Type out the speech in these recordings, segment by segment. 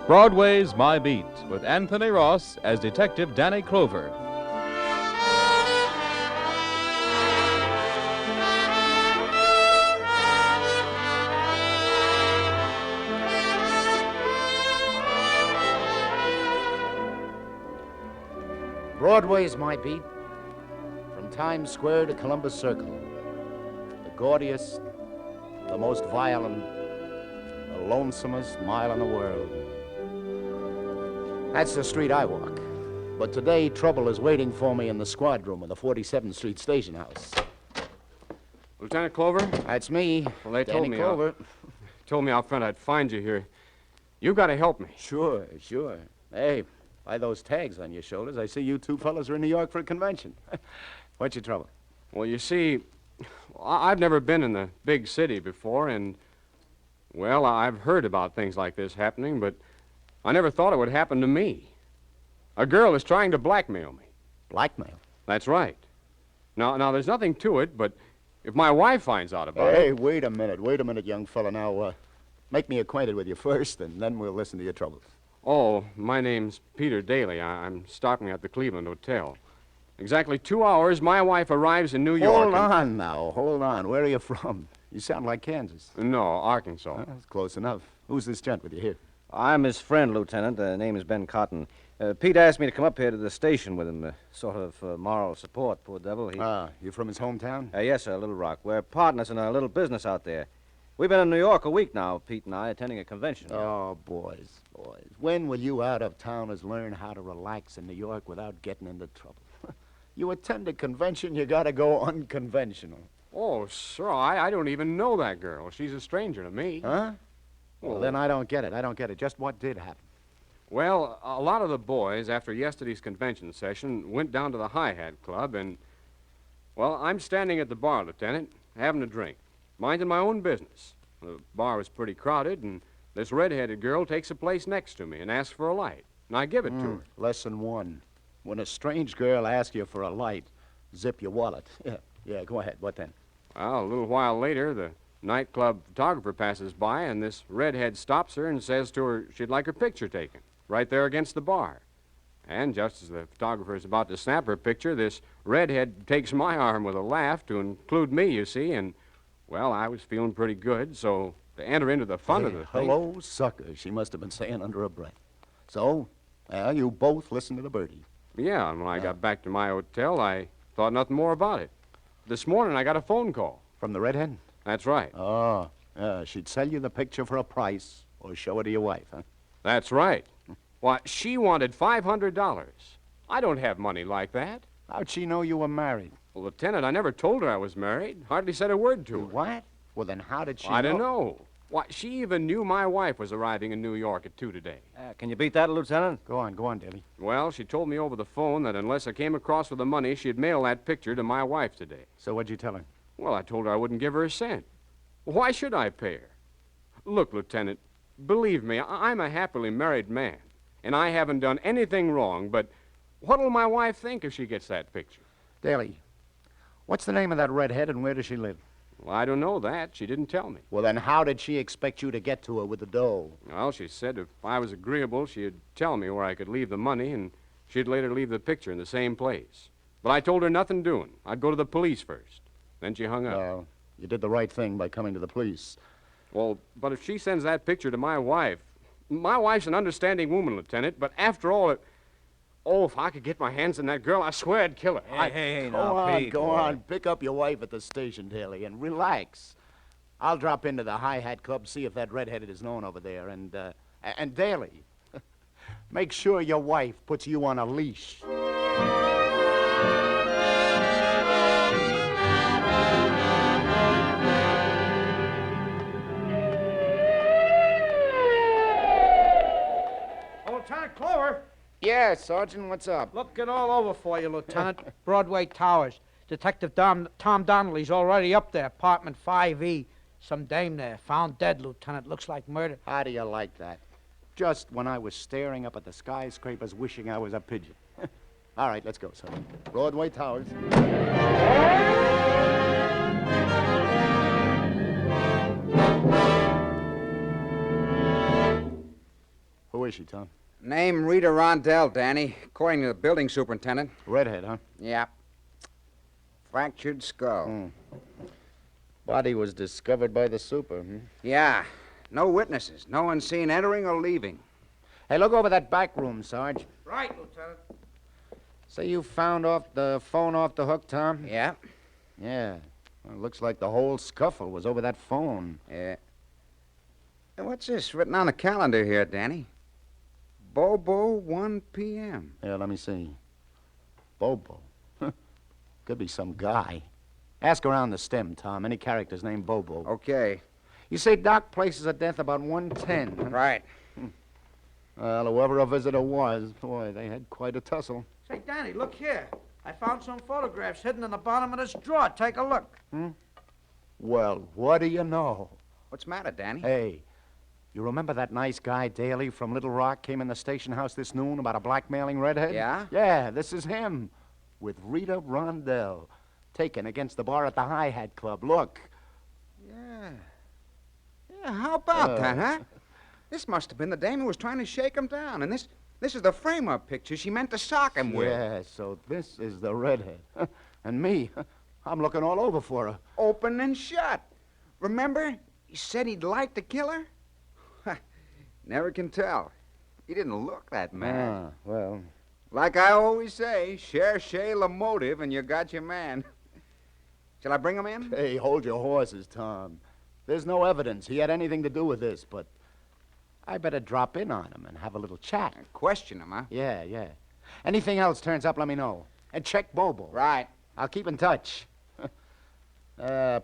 Broadway's My Beat, with Anthony Ross as Detective Danny Clover. Broadway's My Beat, from Times Square to Columbus Circle. The gaudiest, the most violent, the lonesomest mile in the world. That's the street I walk. But today, trouble is waiting for me in the squad room of the 47th Street Station House. Lieutenant Clover? That's me. Well, they Danny Clover. Told me out front I'd find you here. You got to help me. Sure. Hey, by those tags on your shoulders, I see you two fellas are in New York for a convention. What's your trouble? Well, you see, I've never been in the big city before, and, well, I've heard about things like this happening, but I never thought it would happen to me. A girl is trying to blackmail me. Blackmail? That's right. Now, there's nothing to it, but if my wife finds out about it... Hey, wait a minute, young fella. Now, make me acquainted with you first, and then we'll listen to your troubles. Oh, my name's Peter Daly. I'm stopping at the Cleveland Hotel. Exactly 2 hours, my wife arrives in New York. Hold on. Where are you from? You sound like Kansas. No, Arkansas. That's close enough. Who's this gent with you here? I'm his friend, Lieutenant. Name is Ben Cotton. Pete asked me to come up here to the station with him, sort of moral support, poor devil. You from his hometown? Yes, sir, Little Rock. We're partners in a little business out there. We've been in New York a week now, Pete and I, attending a convention. Oh, boys. When will you out-of-towners learn how to relax in New York without getting into trouble? You attend a convention, you gotta go unconventional. Oh, sir, I don't even know that girl. She's a stranger to me. Huh? Well, then I don't get it. Just what did happen? Well, a lot of the boys, after yesterday's convention session, went down to the Hi-Hat Club, and, well, I'm standing at the bar, Lieutenant, having a drink, minding my own business. The bar was pretty crowded, and this red-headed girl takes a place next to me and asks for a light, and I give it to her. Lesson 1. When a strange girl asks you for a light, zip your wallet. Yeah, go ahead. What then? Well, a little while later, the nightclub photographer passes by, and this redhead stops her and says to her she'd like her picture taken, right there against the bar. And just as the photographer is about to snap her picture, this redhead takes my arm with a laugh to include me, you see, and, well, I was feeling pretty good, so to enter into the fun of the thing... Hello, sucker, she must have been saying under her breath. So, you both listened to the birdie. Yeah, and when I got back to my hotel, I thought nothing more about it. This morning, I got a phone call. From the redhead? That's right. Oh, she'd sell you the picture for a price or show it to your wife, huh? That's right. Why, she wanted $500. I don't have money like that. How'd she know you were married? Well, Lieutenant, I never told her I was married. Hardly said a word to her. What? Well, then how did she I don't know. Why, she even knew my wife was arriving in New York at 2 today. Can you beat that, Lieutenant? Go on, Daly. Well, she told me over the phone that unless I came across with the money, she'd mail that picture to my wife today. So what'd you tell her? Well, I told her I wouldn't give her a cent. Why should I pay her? Look, Lieutenant, believe me, I'm a happily married man, and I haven't done anything wrong, but what'll my wife think if she gets that picture? Daly, what's the name of that redhead and where does she live? Well, I don't know that. She didn't tell me. Well, then how did she expect you to get to her with the dough? Well, she said if I was agreeable, she'd tell me where I could leave the money, and she'd later leave the picture in the same place. But I told her nothing doing. I'd go to the police first. Then she hung up. Well, you did the right thing by coming to the police. Well, but if she sends that picture to my wife's an understanding woman, Lieutenant, but after all, if I could get my hands on that girl, I swear I'd kill her. Hey, Go on. Pick up your wife at the station, Daly, and relax. I'll drop into the Hi-Hat Club, see if that redheaded is known over there, and Daly, make sure your wife puts you on a leash. Lieutenant Clover. Yeah, Sergeant, what's up? Looking all over for you, Lieutenant. Broadway Towers. Detective Tom Donnelly's already up there, apartment 5E. Some dame there, found dead, Lieutenant. Looks like murder. How do you like that? Just when I was staring up at the skyscrapers wishing I was a pigeon. All right, let's go, Sergeant. Broadway Towers. Who is she, Tom? Name Rita Rondell, Danny, according to the building superintendent. Redhead, huh? Yep. Fractured skull. Body was discovered by the super, Yeah. No witnesses. No one seen entering or leaving. Hey, look over that back room, Sarge. Right, Lieutenant. Say you found the phone off the hook, Tom? Yeah. Yeah. Well, it looks like the whole scuffle was over that phone. Yeah. Hey, what's this written on the calendar here, Danny? Bobo, 1 p.m. Yeah, let me see. Bobo. Could be some guy. Ask around the stem, Tom. Any characters named Bobo. Okay. You say Doc places a death about 1:10. Huh? Right. Well, whoever a visitor was, boy, they had quite a tussle. Say, Danny, look here. I found some photographs hidden in the bottom of this drawer. Take a look. Well, what do you know? What's the matter, Danny? Hey, you remember that nice guy, Daly, from Little Rock, came in the station house this noon about a blackmailing redhead? Yeah? Yeah, this is him. With Rita Rondell. Taken against the bar at the Hi-Hat Club. Look. Yeah. Yeah, how about that, huh? This must have been the dame who was trying to shake him down. And this is the frame-up picture she meant to sock him with. Yeah, so this is the redhead. And me, I'm looking all over for her. Open and shut. Remember, he said he'd like to kill her? Never can tell. He didn't look that mad. Ah, well, Like I always say, cherchez le motive and you got your man. Shall I bring him in? hey, hold your horses, Tom. There's no evidence he had anything to do with this, but I better drop in on him and have a little chat. Question him, huh? Yeah. Anything else turns up, let me know. And check Bobo. Right. I'll keep in touch.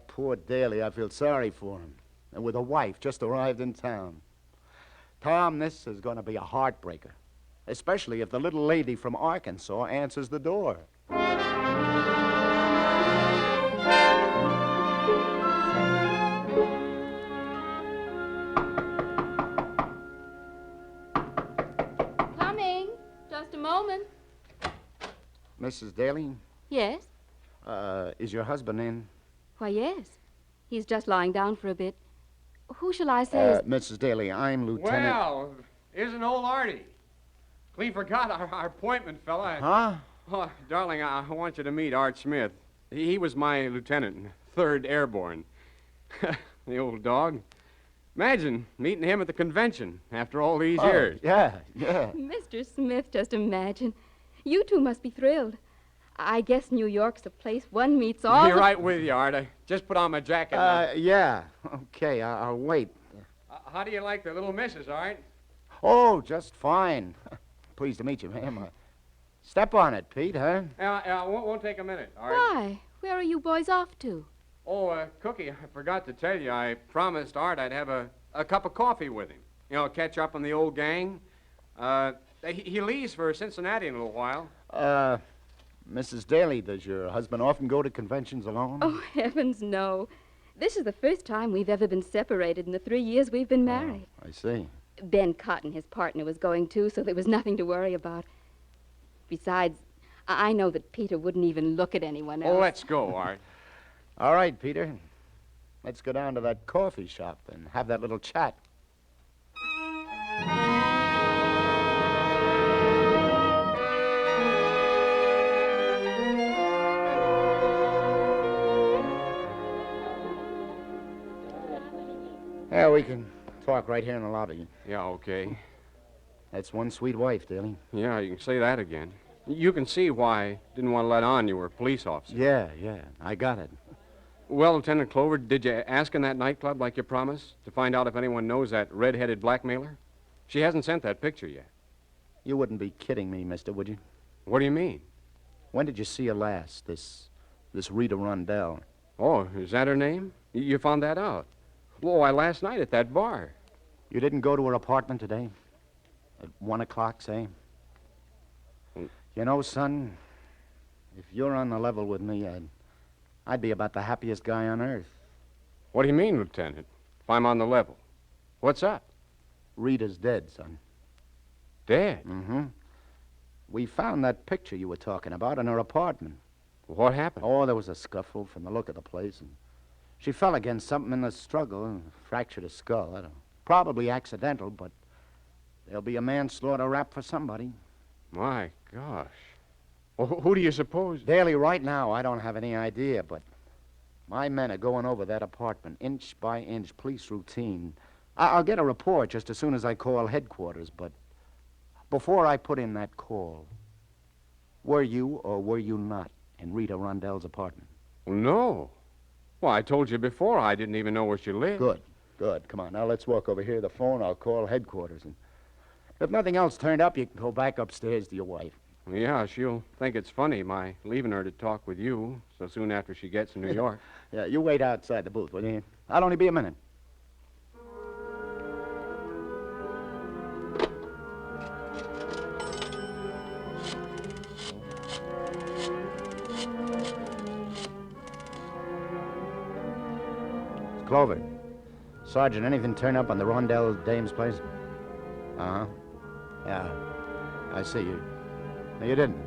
Poor Daly. I feel sorry for him. And with a wife just arrived in town. Tom, this is going to be a heartbreaker. Especially if the little lady from Arkansas answers the door. Coming. Just a moment. Mrs. Daly, Yes? is your husband in? Why, yes. He's just lying down for a bit. Who shall I say is... Mrs. Daly, I'm Lieutenant... Well, isn't old Artie? Clean forgot our appointment, fella. Huh? Oh, darling, I want you to meet Art Smith. He was my lieutenant, 3rd Airborne. The old dog. Imagine meeting him at the convention after all these years. Yeah. Mr. Smith, just imagine. You two must be thrilled. I guess New York's a place one meets all... I'll be right with you, Art. I just put on my jacket now. Yeah. Okay, I'll wait. How do you like the little missus, Art? Oh, just fine. Pleased to meet you, ma'am. Step on it, Pete, huh? Won't take a minute, Art. Why? Where are you boys off to? Oh, Cookie, I forgot to tell you. I promised Art I'd have a cup of coffee with him. You know, catch up on the old gang. He leaves for Cincinnati in a little while. Mrs. Daly, does your husband often go to conventions alone? Oh, heavens, no. This is the first time we've ever been separated in the 3 years we've been married. I see. Ben Cotton, his partner, was going too, so there was nothing to worry about. Besides, I know that Peter wouldn't even look at anyone else. Oh, let's go, Art. All right, Peter. Let's go down to that coffee shop and have that little chat. Yeah, we can talk right here in the lobby. Yeah, okay. That's one sweet wife, Daly. Yeah, you can say that again. You can see why I didn't want to let on you were a police officer. Yeah, I got it. Well, Lieutenant Clover, did you ask in that nightclub like you promised to find out if anyone knows that red-headed blackmailer? She hasn't sent that picture yet. You wouldn't be kidding me, mister, would you? What do you mean? When did you see her last, this Rita Rondell? Oh, is that her name? You found that out? Well, why, last night at that bar. You didn't go to her apartment today? At 1 o'clock, say? You know, son, if you're on the level with me, I'd be about the happiest guy on earth. What do you mean, Lieutenant? If I'm on the level? What's up? Rita's dead, son. Dead? Mm-hmm. We found that picture you were talking about in her apartment. What happened? Oh, there was a scuffle from the look of the place, and she fell against something in the struggle and fractured her skull. Probably accidental, but There'll be a manslaughter rap for somebody. My gosh. Well, who do you suppose? Daly, right now, I don't have any idea, but my men are going over that apartment, inch by inch, police routine. I'll get a report just as soon as I call headquarters, but before I put in that call, were you or were you not in Rita Rondell's apartment? No. Well, I told you before I didn't even know where she lived. Good, good. Come on, now let's walk over here to the phone. I'll call headquarters, and if nothing else turned up, you can go back upstairs to your wife. Yeah, she'll think it's funny, my leaving her to talk with you so soon after she gets to New York. Yeah, you wait outside the booth, will you? I'll only be a minute. Clover. Sergeant, anything turn up on the Rondell dame's place? Uh-huh. Yeah. I see you. No, you didn't.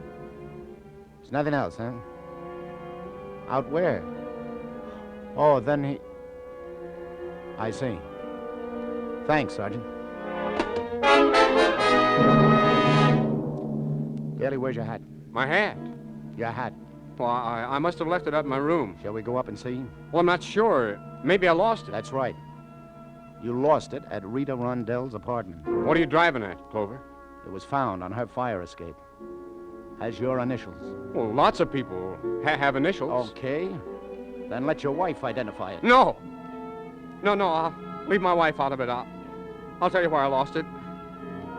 There's nothing else, huh? Out where? Oh, then he... I see. Thanks, Sergeant. Daly, where's your hat? My hat? Your hat. Well, I must have left it up in my room. Shall we go up and see? Well, I'm not sure. Maybe I lost it. That's right. You lost it at Rita Rondell's apartment. What are you driving at, Clover? It was found on her fire escape. Has your initials. Well, lots of people have initials. Okay. Then let your wife identify it. No. No, I'll leave my wife out of it. I'll tell you where I lost it.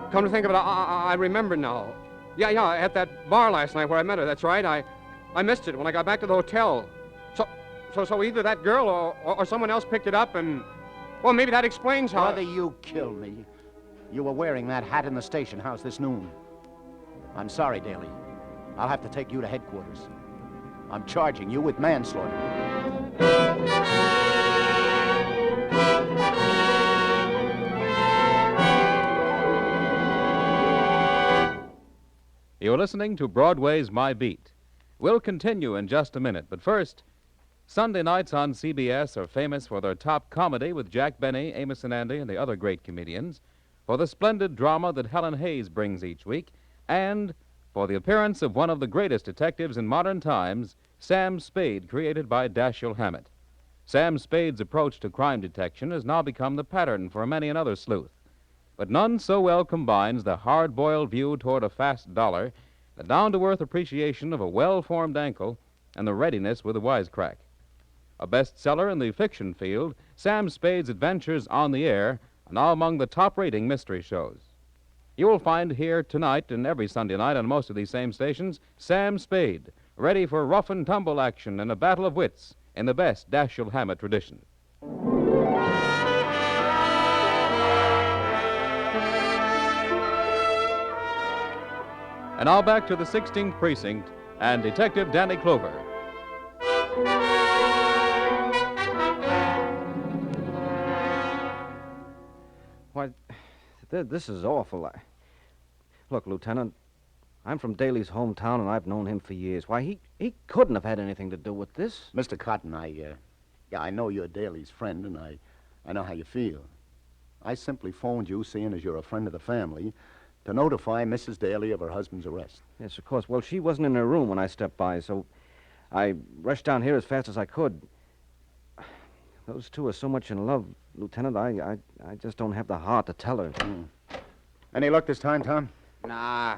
Come to think of it, I remember now. Yeah, at that bar last night where I met her. That's right. I missed it when I got back to the hotel. So either that girl or someone else picked it up and... Well, maybe that explains how... Brother, you killed me. You were wearing that hat in the station house this noon. I'm sorry, Daly. I'll have to take you to headquarters. I'm charging you with manslaughter. You're listening to Broadway's My Beat. We'll continue in just a minute, but first, Sunday nights on CBS are famous for their top comedy with Jack Benny, Amos and Andy, and the other great comedians, for the splendid drama that Helen Hayes brings each week, and for the appearance of one of the greatest detectives in modern times, Sam Spade, created by Dashiell Hammett. Sam Spade's approach to crime detection has now become the pattern for many another sleuth, but none so well combines the hard-boiled view toward a fast dollar, the down-to-earth appreciation of a well-formed ankle, and the readiness with a wisecrack. A bestseller in the fiction field, Sam Spade's adventures on the air are now among the top-rating mystery shows. You will find here tonight and every Sunday night on most of these same stations, Sam Spade, ready for rough and tumble action and a battle of wits in the best Dashiell Hammett tradition. And now back to the 16th Precinct and Detective Danny Clover. Why, this is awful. Look, Lieutenant, I'm from Daly's hometown, and I've known him for years. Why, he couldn't have had anything to do with this. Mr. Cotton, I know you're Daly's friend, and I know how you feel. I simply phoned you, seeing as you're a friend of the family, to notify Mrs. Daly of her husband's arrest. Yes, of course. Well, she wasn't in her room when I stepped by, so I rushed down here as fast as I could. Those two are so much in love, Lieutenant, I just don't have the heart to tell her. Any luck this time, Tom? Nah.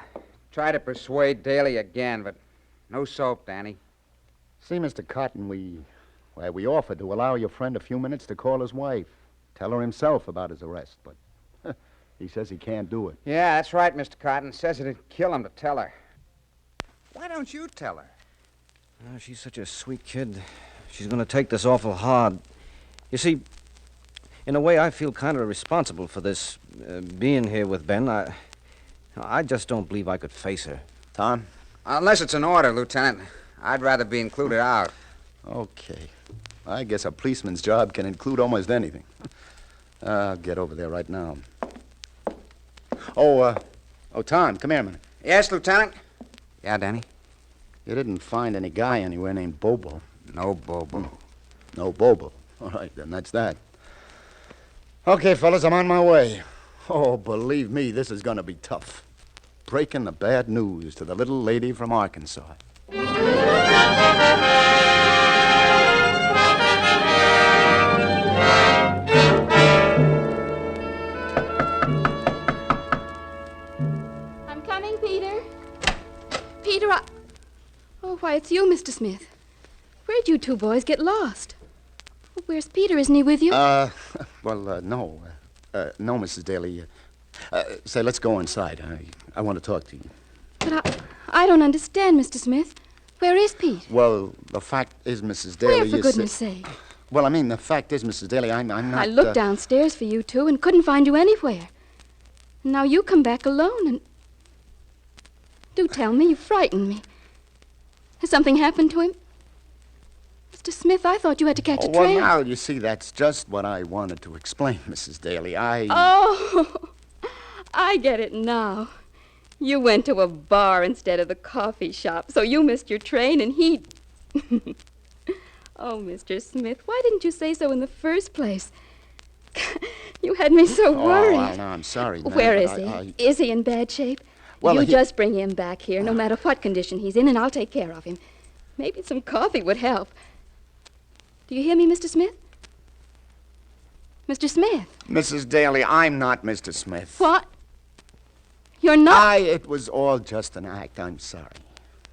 Try to persuade Daly again, but no soap, Danny. See, Mr. Cotton, we offered to allow your friend a few minutes to call his wife, tell her himself about his arrest, but he says he can't do it. Yeah, that's right, Mr. Cotton. Says it'd kill him to tell her. Why don't you tell her? Oh, she's such a sweet kid. She's going to take this awful hard. You see, in a way, I feel kind of responsible for this, being here with Ben. I just don't believe I could face her. Tom? Unless it's an order, Lieutenant. I'd rather be included out. Okay. I guess a policeman's job can include almost anything. I'll get over there right now. Oh, Tom, come here a minute. Yes, Lieutenant? Yeah, Danny? You didn't find any guy anywhere named Bobo. No Bobo. No Bobo. All right, then, that's that. Okay, fellas, I'm on my way. Oh, believe me, this is going to be tough. Breaking the bad news to the little lady from Arkansas. I'm coming, Peter. Peter, Oh, why, it's you, Mr. Smith. Where'd you two boys get lost? Where's Peter? Isn't he with you? No. No, Mrs. Daly. Say, let's go inside. I want to talk to you. But I don't understand, Mr. Smith. Where is Pete? Well, the fact is, Mrs. Daly... Where, for goodness sake? Well, I mean, the fact is, Mrs. Daly, I'm not... I looked downstairs for you two and couldn't find you anywhere. And now you come back alone and... Do tell me, you frightened me. Has something happened to him? Mr. Smith, I thought you had to catch a train. Well, now, you see, that's just what I wanted to explain, Mrs. Daly. Oh, I get it now. You went to a bar instead of the coffee shop, so you missed your train and he... Oh, Mr. Smith, why didn't you say so in the first place? You had me so worried. Oh, well, no, I'm sorry, ma'am, Where but is he? Is he in bad shape? Well, you he- just bring him back here, no matter what condition he's in, and I'll take care of him. Maybe some coffee would help. Do you hear me, Mr. Smith? Mr. Smith? Mrs. Daly, I'm not Mr. Smith. What? You're not? It was all just an act. I'm sorry.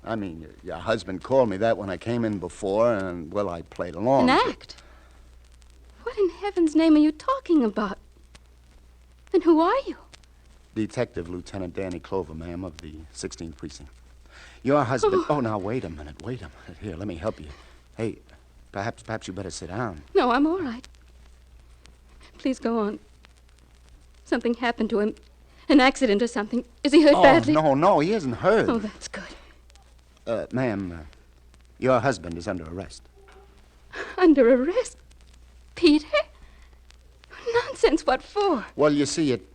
I mean, your husband called me that when I came in before, and, well, I played along. An act? What in heaven's name are you talking about? And who are you? Detective Lieutenant Danny Clover, ma'am, of the 16th Precinct. Your husband... Oh, now, wait a minute. Here, let me help you. Hey, perhaps you better sit down. No, I'm all right. Please go on. Something happened to him. An accident or something. Is he hurt badly? No, he isn't hurt. Oh, that's good. Ma'am, your husband is under arrest. Under arrest? Peter? Nonsense, what for? Well, you see, it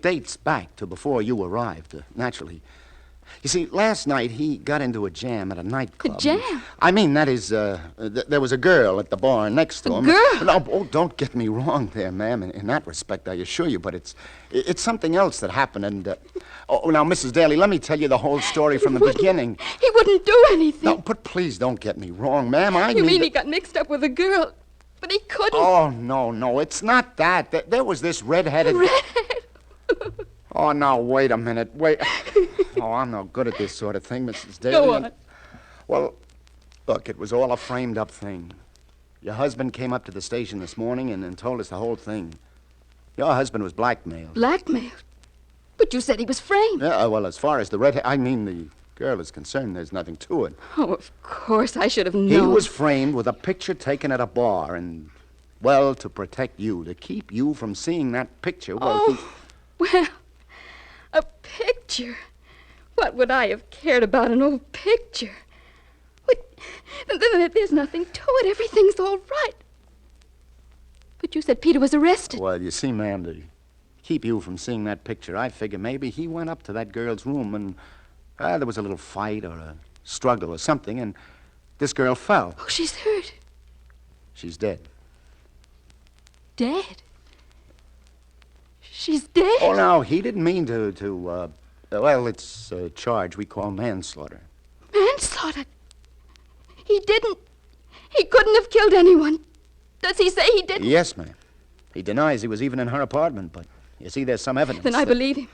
dates back to before you arrived, naturally. You see, last night he got into a jam at a nightclub. A jam? I mean, that is, there was a girl at the bar next to him. Girl? No, don't get me wrong there, ma'am. In that respect, I assure you, but it's something else that happened, and... now, Mrs. Daly, let me tell you the whole story from the beginning. He wouldn't do anything. No, but please don't get me wrong, ma'am. You mean he got mixed up with a girl? But he couldn't. Oh, no, it's not that. There was this redheaded... Redhead? Oh, now, wait a minute. Oh, I'm no good at this sort of thing, Mrs. Daly. Go on. Well, look, it was all a framed-up thing. Your husband came up to the station this morning and told us the whole thing. Your husband was blackmailed. Blackmailed? But you said he was framed. Yeah, well, as far as the the girl is concerned, there's nothing to it. Oh, of course, I should have known. He was framed with a picture taken at a bar and, well, to protect you, to keep you from seeing that picture. Well, Well, a picture. What would I have cared about an old picture? There's nothing to it. Everything's all right. But you said Peter was arrested. Well, you see, ma'am, to keep you from seeing that picture, I figure maybe he went up to that girl's room and there was a little fight or a struggle or something, and this girl fell. Oh, she's hurt. She's dead. Dead? She's dead? Oh, no, he didn't mean to, well, it's a charge we call manslaughter. Manslaughter? He didn't. He couldn't have killed anyone. Does he say he didn't? Yes, ma'am. He denies he was even in her apartment, but you see, there's some evidence. Then I believe him.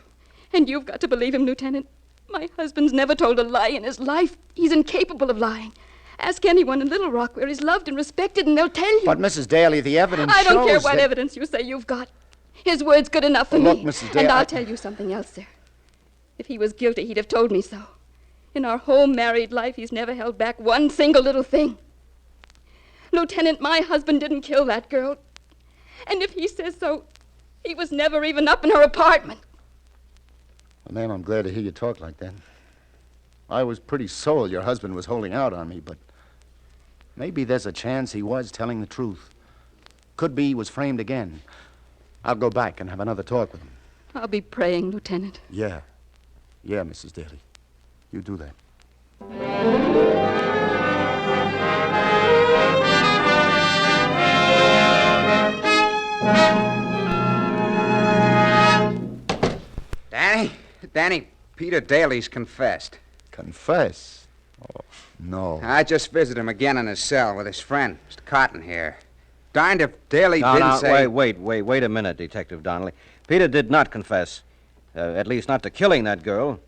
And you've got to believe him, Lieutenant. My husband's never told a lie in his life. He's incapable of lying. Ask anyone in Little Rock where he's loved and respected, and they'll tell you. But, Mrs. Daly, the evidence I don't care shows what that... evidence you say you've got. His word's good enough for Look, me. Mrs. Daly, And I'll tell you something else, sir. If he was guilty, he'd have told me so. In our whole married life, he's never held back one single little thing. Lieutenant, my husband didn't kill that girl. And if he says so, he was never even up in her apartment. Well, ma'am, I'm glad to hear you talk like that. I was pretty sold your husband was holding out on me, but maybe there's a chance he was telling the truth. Could be he was framed again. I'll go back and have another talk with him. I'll be praying, Lieutenant. Yeah, Mrs. Daly. You do that. Danny, Peter Daly's confessed. Confess? Oh, no. I just visited him again in his cell with his friend, Mr. Cotton here. Darned if Daly No, didn't no, say... wait a minute, Detective Donnelly. Peter did not confess. At least not to killing that girl.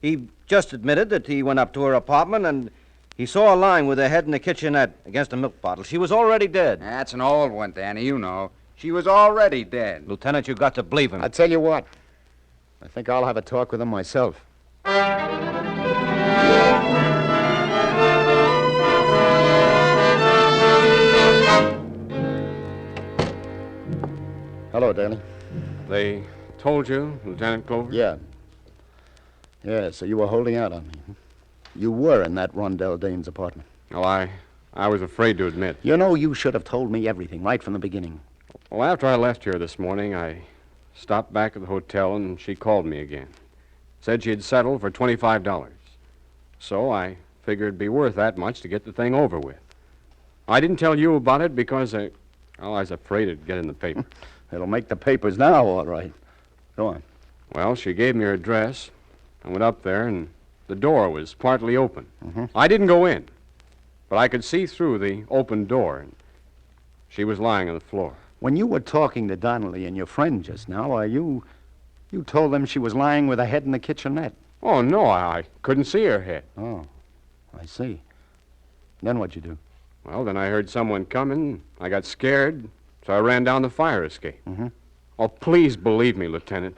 He just admitted that he went up to her apartment and he saw her lying with her head in the kitchenette against a milk bottle. She was already dead. That's an old one, Danny, you know. She was already dead. Lieutenant, you got to believe him. I tell you what. I think I'll have a talk with him myself. Hello, Daly. They told you, Lieutenant Clover? Yeah. Yeah, so you were holding out on me. You were in that Rondell Dane's apartment. Well, I was afraid to admit. You know, you should have told me everything right from the beginning. Well, after I left here this morning, I stopped back at the hotel and she called me again. Said she'd settled for $25. So I figured it'd be worth that much to get the thing over with. I didn't tell you about it because I was afraid it'd get in the paper. It'll make the papers now, all right. Go on. Well, she gave me her address. I went up there, and the door was partly open. I didn't go in, but I could see through the open door, and she was lying on the floor. When you were talking to Donnelly and your friend just now, you told them she was lying with her head in the kitchenette. Oh, no, I couldn't see her head. Oh, I see. Then what'd you do? Well, then I heard someone coming. I got scared, so I ran down the fire escape. Oh, please believe me, Lieutenant.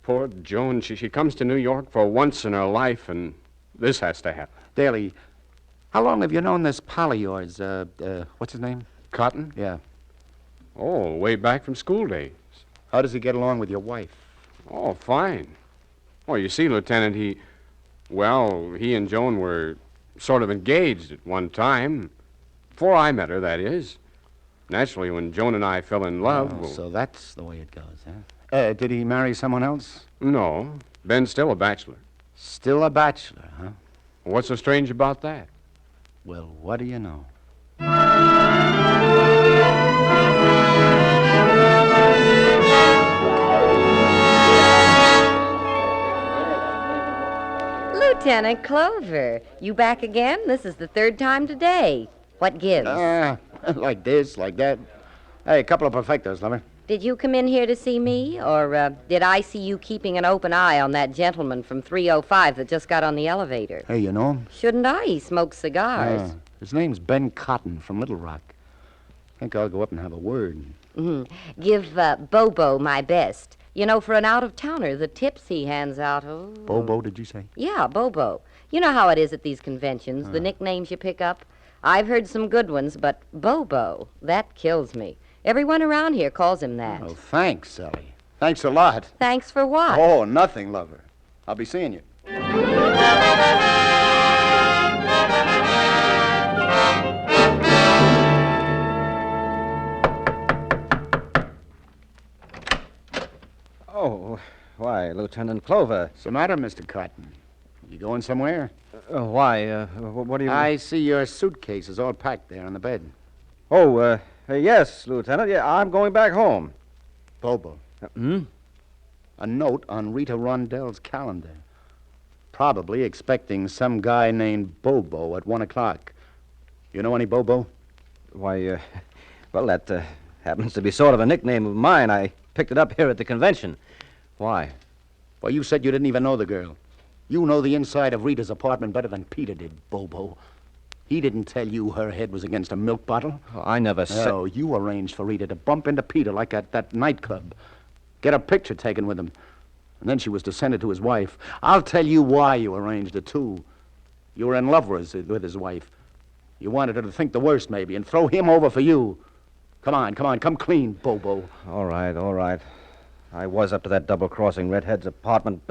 Poor Joan, she comes to New York for once in her life, and this has to happen. Daly, how long have you known this pal of yours? What's his name? Cotton? Yeah. Oh, way back from school days. How does he get along with your wife? Oh, fine. Oh, you see, Lieutenant, he and Joan were sort of engaged at one time. Before I met her, that is. Naturally, when Joan and I fell in love... Oh, so that's the way it goes, huh? Did he marry someone else? No. Ben's still a bachelor. Still a bachelor, huh? What's so strange about that? Well, what do you know? Lieutenant Clover, you back again? This is the third time today. What gives? Like this, like that. Hey, a couple of perfectos, lover. Did you come in here to see me, or did I see you keeping an open eye on that gentleman from 305 that just got on the elevator? Hey, you know him? Shouldn't I? He smokes cigars. His name's Ben Cotton from Little Rock. I think I'll go up and have a word. Give Bobo my best. You know, for an out-of-towner, the tips he hands out... Oh. Bobo, did you say? Yeah, Bobo. You know how it is at these conventions, the nicknames you pick up. I've heard some good ones, but Bobo, that kills me. Everyone around here calls him that. Oh, thanks, Sally. Thanks a lot. Thanks for what? Oh, nothing, lover. I'll be seeing you. Oh, why, Lieutenant Clover. What's the matter, Mr. Cotton? You going somewhere? Why, what do you... I see your suitcase is all packed there on the bed. Oh, yes, Lieutenant. Yeah, I'm going back home. Bobo. Hmm? A note on Rita Rondell's calendar. Probably expecting some guy named Bobo at 1 o'clock. You know any Bobo? Why, well, that happens to be sort of a nickname of mine. I picked it up here at the convention. Why? Well, you said you didn't even know the girl. You know the inside of Rita's apartment better than Peter did, Bobo. He didn't tell you her head was against a milk bottle. Oh, I never said... No, you arranged for Rita to bump into Peter like at that nightclub. Get a picture taken with him. And then she was to send it to his wife. I'll tell you why you arranged it, too. You were in love with his wife. You wanted her to think the worst, maybe, and throw him over for you. Come on, come clean, Bobo. All right. I was up to that double-crossing redhead's apartment,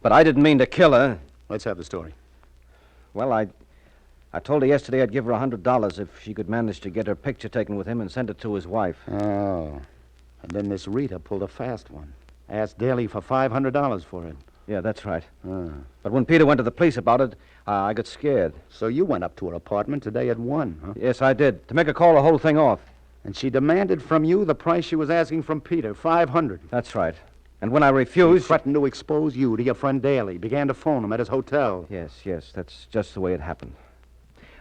but I didn't mean to kill her. Let's have the story. Well, I told her yesterday I'd give her $100 if she could manage to get her picture taken with him and send it to his wife. Oh. And then this Rita pulled a fast one. Asked Daly for $500 for it. Yeah, that's right. But when Peter went to the police about it, I got scared. So you went up to her apartment today at 1, huh? Yes, I did, to make her call the whole thing off. And she demanded from you the price she was asking from Peter, $500. That's right. And when I He refused... threatened to expose you to your friend Daly. Began to phone him at his hotel. Yes, that's just the way it happened.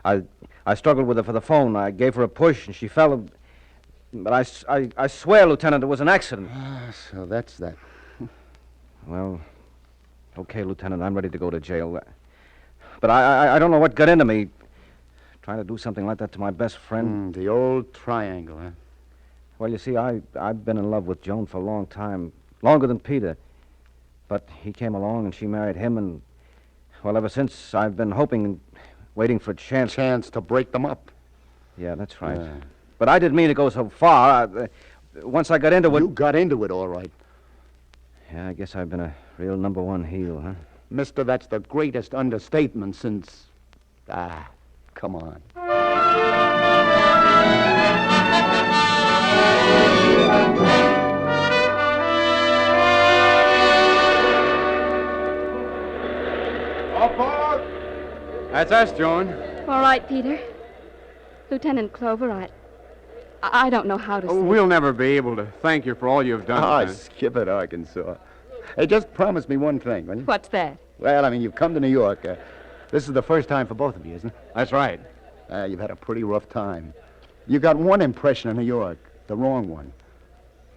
I struggled with her for the phone. I gave her a push, and she fell. But I swear, Lieutenant, it was an accident. So that's that. Well, okay, Lieutenant, I'm ready to go to jail. But I don't know what got into me. Trying to do something like that to my best friend. The old triangle, huh? Well, you see, I've been in love with Joan for a long time. Longer than Peter. But he came along, and she married him, and... Well, ever since, I've been hoping and waiting for a chance. Chance to break them up. Yeah, that's right. But I didn't mean to go so far. Once I got into it... You got into it, all right. Yeah, I guess I've been a real number one heel, huh? Mister, that's the greatest understatement since... come on. That's us, Joan. All right, Peter. Lieutenant Clover, I don't know how to say. We'll never be able to thank you for all you've done. Skip it, Arkansas. Hey, just promise me one thing, will you? What's that? Well, I mean, you've come to New York. This is the first time for both of you, isn't it? That's right. You've had a pretty rough time. You got one impression of New York, the wrong one.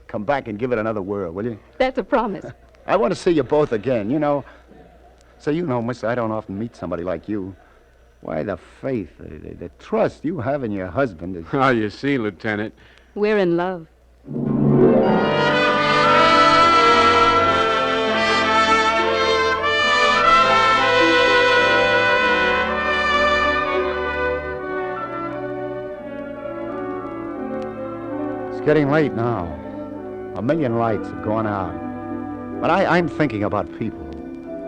Come back and give it another whirl, will you? That's a promise. I want to see you both again, you know. So, miss, I don't often meet somebody like you. Why, the faith, the trust you have in your husband is... Oh, you see, Lieutenant. We're in love. It's getting late now. A million lights have gone out. But I'm thinking about people.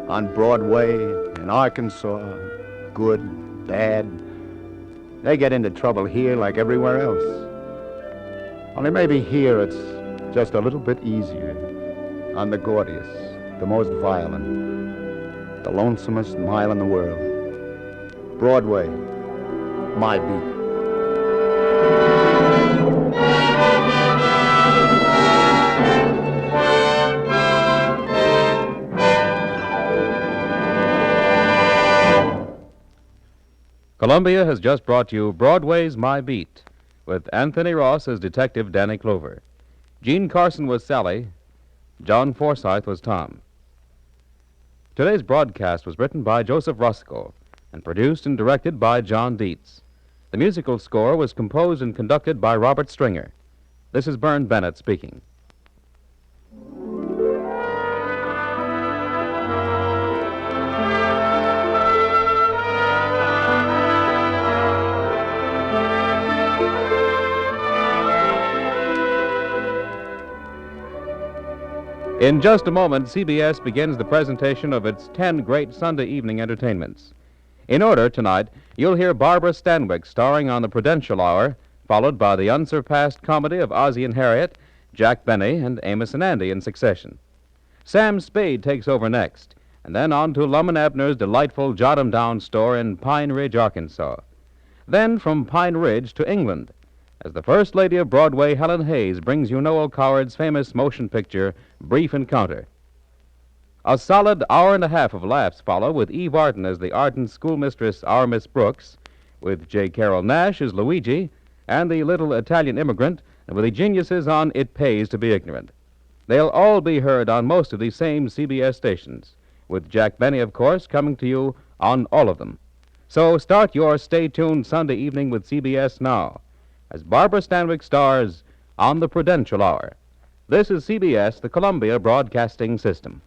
On Broadway, in Arkansas, good, bad. They get into trouble here like everywhere else. Only maybe here it's just a little bit easier. On the gaudiest, the most violent, the lonesomest mile in the world. Broadway, my beat. Columbia has just brought you Broadway's My Beat, with Anthony Ross as Detective Danny Clover. Gene Carson was Sally. John Forsythe was Tom. Today's broadcast was written by Joseph Roscoe and produced and directed by John Dietz. The musical score was composed and conducted by Robert Stringer. This is Bern Bennett speaking. In just a moment, CBS begins the presentation of its 10 great Sunday evening entertainments. In order, tonight, you'll hear Barbara Stanwyck starring on the Prudential Hour, followed by the unsurpassed comedy of Ozzie and Harriet, Jack Benny, and Amos and Andy in succession. Sam Spade takes over next, and then on to Lum and Abner's delightful Jot 'em Down store in Pine Ridge, Arkansas. Then from Pine Ridge to England, as the First Lady of Broadway, Helen Hayes, brings you Noel Coward's famous motion picture, Brief Encounter. A solid hour and a half of laughs follow, with Eve Arden as the ardent schoolmistress, our Miss Brooks, with J. Carroll Nash as Luigi, and the little Italian immigrant, and with the geniuses on It Pays to Be Ignorant. They'll all be heard on most of these same CBS stations, with Jack Benny, of course, coming to you on all of them. So start your stay-tuned Sunday evening with CBS now, as Barbara Stanwyck stars on the Prudential Hour. This is CBS, the Columbia Broadcasting System.